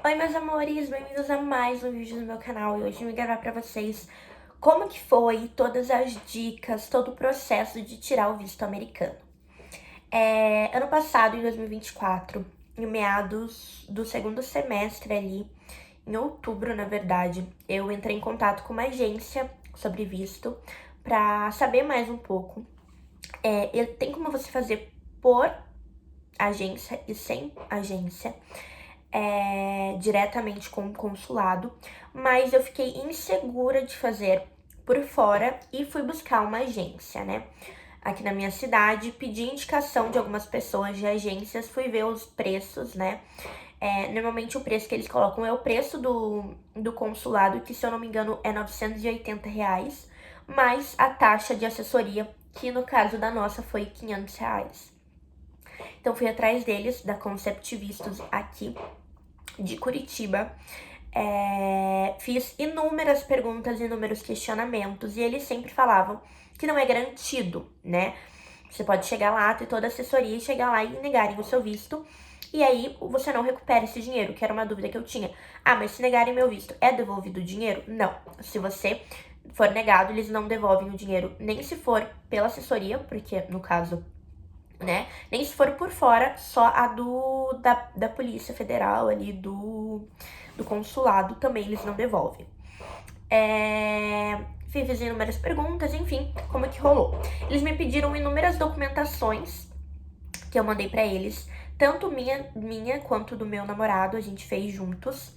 Oi, meus amores, bem-vindos a mais um vídeo no meu canal. E hoje eu vim gravar pra vocês como que foi todas as dicas, todo o processo de tirar o visto americano. Ano passado, em 2024, em meados do segundo semestre ali, em outubro, na verdade, eu entrei em contato com uma agência sobre visto pra saber mais um pouco. Tem como você fazer por agência e sem agência. Diretamente com o consulado, mas eu fiquei insegura de fazer por fora e fui buscar uma agência, né? Aqui na minha cidade, pedi indicação de algumas pessoas de agências, fui ver os preços, né? Normalmente o preço que eles colocam é o preço do consulado, que se eu não me engano é R$ 980, mais a taxa de assessoria, que no caso da nossa foi R$ 500. Então fui atrás deles, da Concept Vistos aqui de Curitiba. Fiz inúmeras perguntas, inúmeros questionamentos, e eles sempre falavam que não é garantido, né? Você pode chegar lá, ter toda a assessoria e chegar lá e negarem o seu visto, e aí você não recupera esse dinheiro, que era uma dúvida que eu tinha. Ah, mas se negarem meu visto, é devolvido o dinheiro? Não. Se você for negado, eles não devolvem o dinheiro, nem se for pela assessoria, porque no caso, né? Nem se for por fora, só a da Polícia Federal ali, do consulado, também eles não devolvem. Fiz inúmeras perguntas, enfim, como é que rolou? Eles me pediram inúmeras documentações que eu mandei pra eles, tanto minha quanto do meu namorado, a gente fez juntos.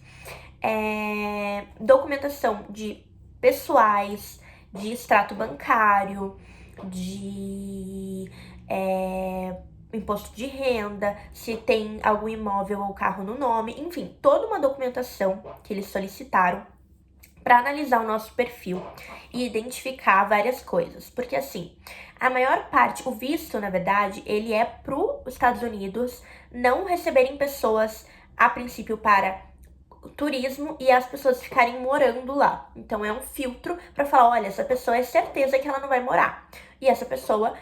Documentação de pessoais, de extrato bancário, de imposto de renda, se tem algum imóvel ou carro no nome, enfim, toda uma documentação que eles solicitaram para analisar o nosso perfil e identificar várias coisas. Porque assim, a maior parte, o visto, na verdade, ele é para os Estados Unidos não receberem pessoas a princípio para turismo e as pessoas ficarem morando lá. Então é um filtro para falar, olha, essa pessoa é certeza que ela não vai morar. E essa pessoa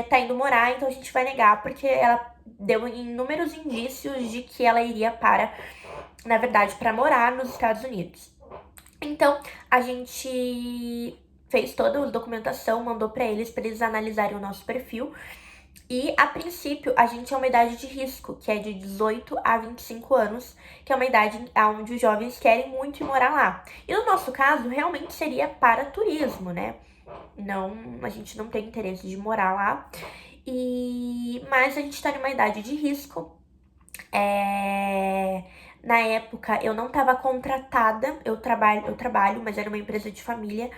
tá indo morar, então a gente vai negar porque ela deu inúmeros indícios de que ela iria para, na verdade, para morar nos Estados Unidos. Então, a gente fez toda a documentação, mandou para eles analisarem o nosso perfil. E, a princípio, a gente é uma idade de risco, que é de 18 a 25 anos, que é uma idade onde os jovens querem muito ir morar lá. E no nosso caso, realmente seria para turismo, né? Não, a gente não tem interesse de morar lá. Mas a gente tá numa idade de risco. Na época, eu não estava contratada, eu trabalho, mas era uma empresa de família,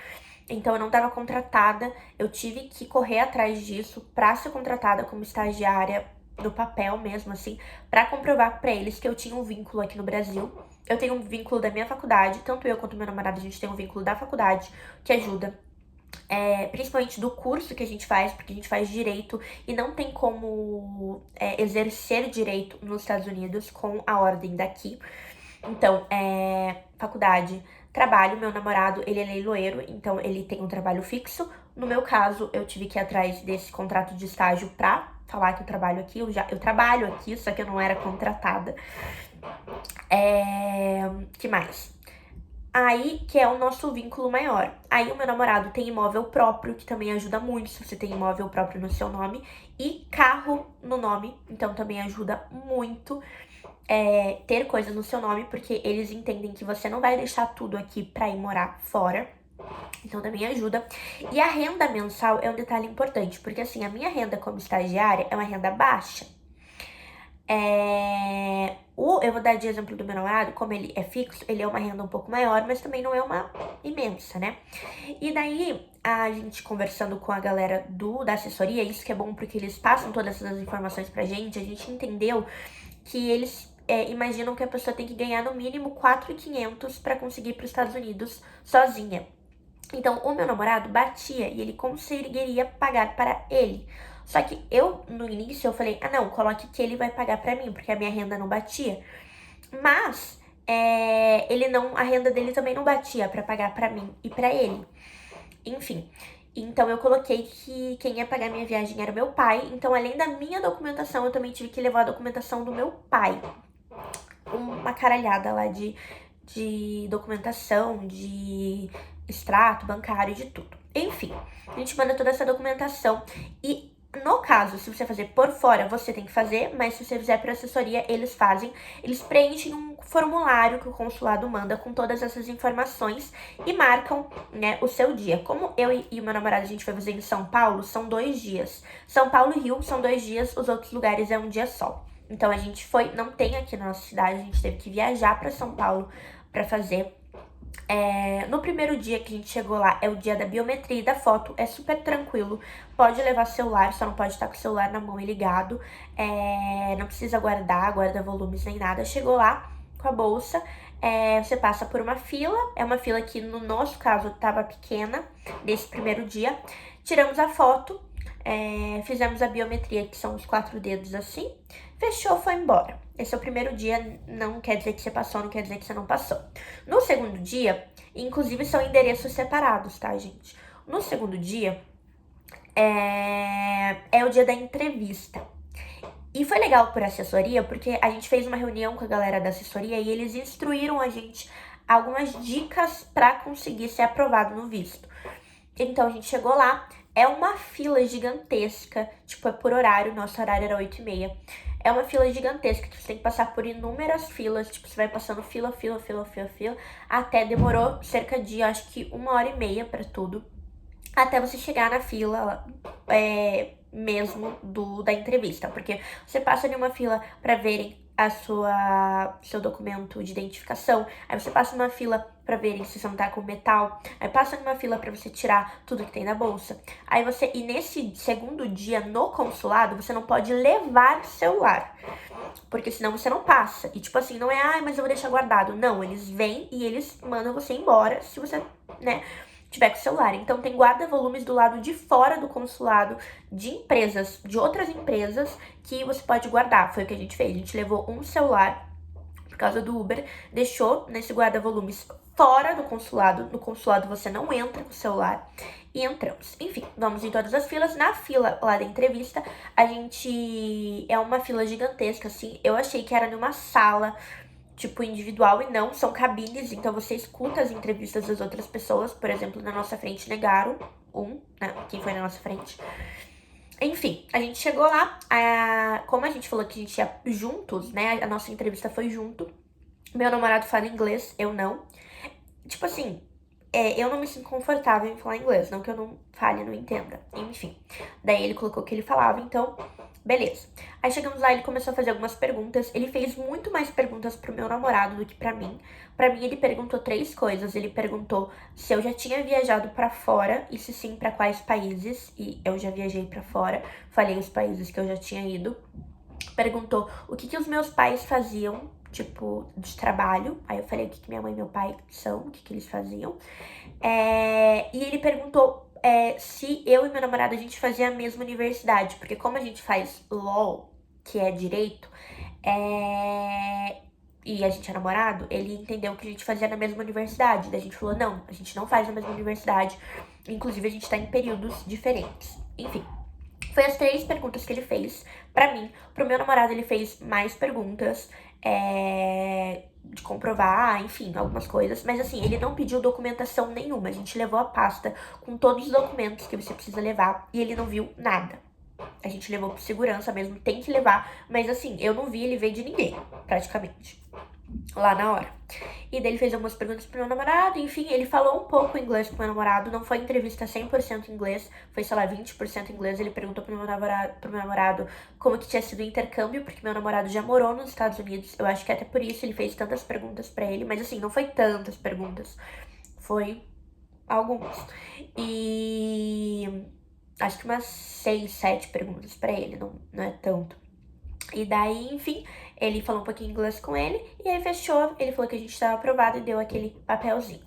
então eu não estava contratada, eu tive que correr atrás disso pra ser contratada como estagiária no papel mesmo, assim, pra comprovar pra eles que eu tinha um vínculo aqui no Brasil. Eu tenho um vínculo da minha faculdade, tanto eu quanto meu namorado, a gente tem um vínculo da faculdade, que ajuda principalmente do curso que a gente faz, porque a gente faz direito e não tem como exercer direito nos Estados Unidos com a ordem daqui. Então, faculdade, trabalho, meu namorado, ele é leiloeiro, então ele tem um trabalho fixo. No meu caso, eu tive que ir atrás desse contrato de estágio pra falar que eu trabalho aqui. Eu trabalho aqui, só que eu não era contratada. Que mais? Aí que é o nosso vínculo maior. Aí o meu namorado tem imóvel próprio, que também ajuda muito se você tem imóvel próprio no seu nome, e carro no nome, então também ajuda muito ter coisa no seu nome, porque eles entendem que você não vai deixar tudo aqui pra ir morar fora. Então também ajuda. E a renda mensal é um detalhe importante, porque assim, a minha renda como estagiária é uma renda baixa. Eu vou dar de exemplo do meu namorado, como ele é fixo, ele é uma renda um pouco maior, mas também não é uma imensa, né? E daí, a gente conversando com a galera da assessoria, isso que é bom porque eles passam todas essas informações pra gente, a gente entendeu que eles imaginam que a pessoa tem que ganhar no mínimo 4.500 para conseguir ir para os Estados Unidos sozinha. Então, o meu namorado batia e ele conseguiria pagar para ele. Só que no início, eu falei, não, coloque que ele vai pagar para mim, porque a minha renda não batia. Mas, a renda dele também não batia para pagar para mim e para ele. Enfim, então eu coloquei que quem ia pagar minha viagem era meu pai. Então, além da minha documentação, eu também tive que levar a documentação do meu pai. uma caralhada lá de documentação, de extrato bancário, de tudo. Enfim, a gente manda toda essa documentação e no caso, se você fazer por fora, você tem que fazer, mas se você fizer por assessoria, eles fazem. Eles preenchem um formulário que o consulado manda com todas essas informações e marcam, né, o seu dia. Como eu e o meu namorado a gente foi fazer em São Paulo, são 2 dias. São Paulo e Rio são 2 dias, os outros lugares é um dia só. Então a gente foi, não tem aqui na nossa cidade, a gente teve que viajar para São Paulo para fazer. No primeiro dia que a gente chegou lá, é o dia da biometria e da foto, é super tranquilo, pode levar celular, só não pode estar com o celular na mão e ligado, não precisa guarda volumes nem nada. Chegou lá com a bolsa, você passa por uma fila, é uma fila que no nosso caso estava pequena, nesse primeiro dia, tiramos a foto, fizemos a biometria, que são os 4 dedos assim, fechou, foi embora. Esse é o primeiro dia, não quer dizer que você passou, não quer dizer que você não passou. No segundo dia, inclusive são endereços separados, tá, gente? No segundo dia, é o dia da entrevista. E foi legal por assessoria, porque a gente fez uma reunião com a galera da assessoria e eles instruíram a gente algumas dicas para conseguir ser aprovado no visto. Então a gente chegou lá, é uma fila gigantesca, tipo, é por horário, nosso horário era 8h30. É uma fila gigantesca que você tem que passar por inúmeras filas, tipo, você vai passando fila, até demorou cerca de, acho que 1h30 pra tudo, até você chegar na fila mesmo da entrevista, porque você passa em uma fila pra verem seu documento de identificação, aí você passa numa fila pra verem se você não tá com metal, aí passa numa fila pra você tirar tudo que tem na bolsa, e nesse segundo dia no consulado, você não pode levar celular, porque senão você não passa, e tipo assim, não é, mas eu vou deixar guardado, não, eles vêm e eles mandam você embora se você, né, tiver com o celular. Então tem guarda-volumes do lado de fora do consulado de empresas, de outras empresas, que você pode guardar. Foi o que a gente fez. A gente levou um celular por causa do Uber, deixou nesse guarda-volumes fora do consulado. No consulado você não entra com o celular. E entramos. Enfim, vamos em todas as filas. Na fila lá da entrevista, a gente... É uma fila gigantesca, assim. Eu achei que era numa sala, tipo, individual, e não, são cabines, então você escuta as entrevistas das outras pessoas. Por exemplo, na nossa frente negaram né, quem foi na nossa frente. Enfim, a gente chegou lá, como a gente falou que a gente ia juntos, né, a nossa entrevista foi junto. Meu namorado fala inglês, eu não. Tipo assim, eu não me sinto confortável em falar inglês, não que eu não fale, não entenda, enfim. Daí ele colocou que ele falava, então... Beleza. Aí chegamos lá, ele começou a fazer algumas perguntas. Ele fez muito mais perguntas pro meu namorado do que pra mim. Pra mim, ele perguntou 3 coisas. Ele perguntou se eu já tinha viajado pra fora e se sim, pra quais países. E eu já viajei pra fora. Falei os países que eu já tinha ido. Perguntou o que os meus pais faziam, tipo, de trabalho. Aí eu falei o que minha mãe e meu pai são, o que eles faziam. E ele perguntou se eu e meu namorado a gente fazia a mesma universidade, porque como a gente faz law, que é direito, e a gente é namorado, ele entendeu que a gente fazia na mesma universidade. Daí a gente falou, não, a gente não faz na mesma universidade, inclusive a gente tá em períodos diferentes. Enfim, foi as 3 perguntas que ele fez pra mim. Pro meu namorado ele fez mais perguntas, de comprovar, enfim, algumas coisas. Mas assim, ele não pediu documentação nenhuma. A gente levou a pasta com todos os documentos que você precisa levar e ele não viu nada. A gente levou por segurança mesmo, tem que levar. Mas assim, eu não vi ele ver de ninguém, praticamente, lá na hora. E daí ele fez algumas perguntas pro meu namorado, enfim, ele falou um pouco inglês com meu namorado, não foi entrevista 100% em inglês, foi, sei lá, 20% em inglês. Ele perguntou pro meu namorado como que tinha sido o intercâmbio, porque meu namorado já morou nos Estados Unidos, eu acho que até por isso ele fez tantas perguntas pra ele, mas assim, não foi tantas perguntas, foi algumas. E acho que umas 6, 7 perguntas pra ele, não é tanto. E daí, enfim, ele falou um pouquinho inglês com ele, e aí fechou, ele falou que a gente estava aprovado e deu aquele papelzinho.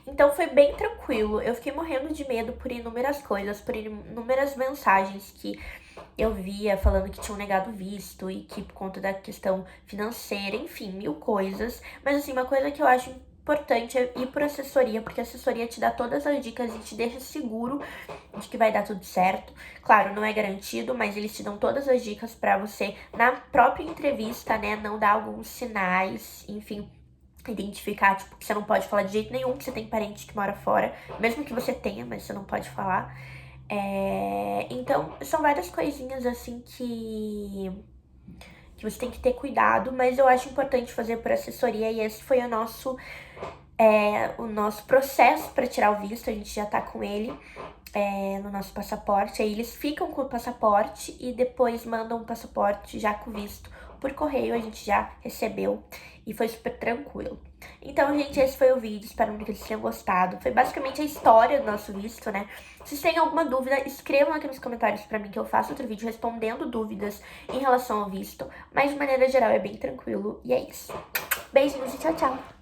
Então foi bem tranquilo, eu fiquei morrendo de medo por inúmeras coisas, por inúmeras mensagens que eu via falando que tinham negado visto e que por conta da questão financeira, enfim, 1000 coisas. Mas assim, uma coisa que eu acho importante é ir por assessoria, porque a assessoria te dá todas as dicas e te deixa seguro de que vai dar tudo certo. Claro, não é garantido, mas eles te dão todas as dicas pra você, na própria entrevista, né, não dar alguns sinais, enfim, identificar, tipo, que você não pode falar de jeito nenhum, que você tem parente que mora fora, mesmo que você tenha, mas você não pode falar. Então, são várias coisinhas, assim, que você tem que ter cuidado, mas eu acho importante fazer por assessoria, e esse foi o nosso processo para tirar o visto. A gente já tá com ele no nosso passaporte, aí eles ficam com o passaporte e depois mandam o passaporte já com o visto por correio, a gente já recebeu e foi super tranquilo. Então, gente, esse foi o vídeo, espero muito que vocês tenham gostado. Foi basicamente a história do nosso visto, né? Se vocês têm alguma dúvida, escrevam aqui nos comentários pra mim que eu faço outro vídeo respondendo dúvidas em relação ao visto, mas de maneira geral é bem tranquilo e é isso. Beijinhos e tchau, tchau!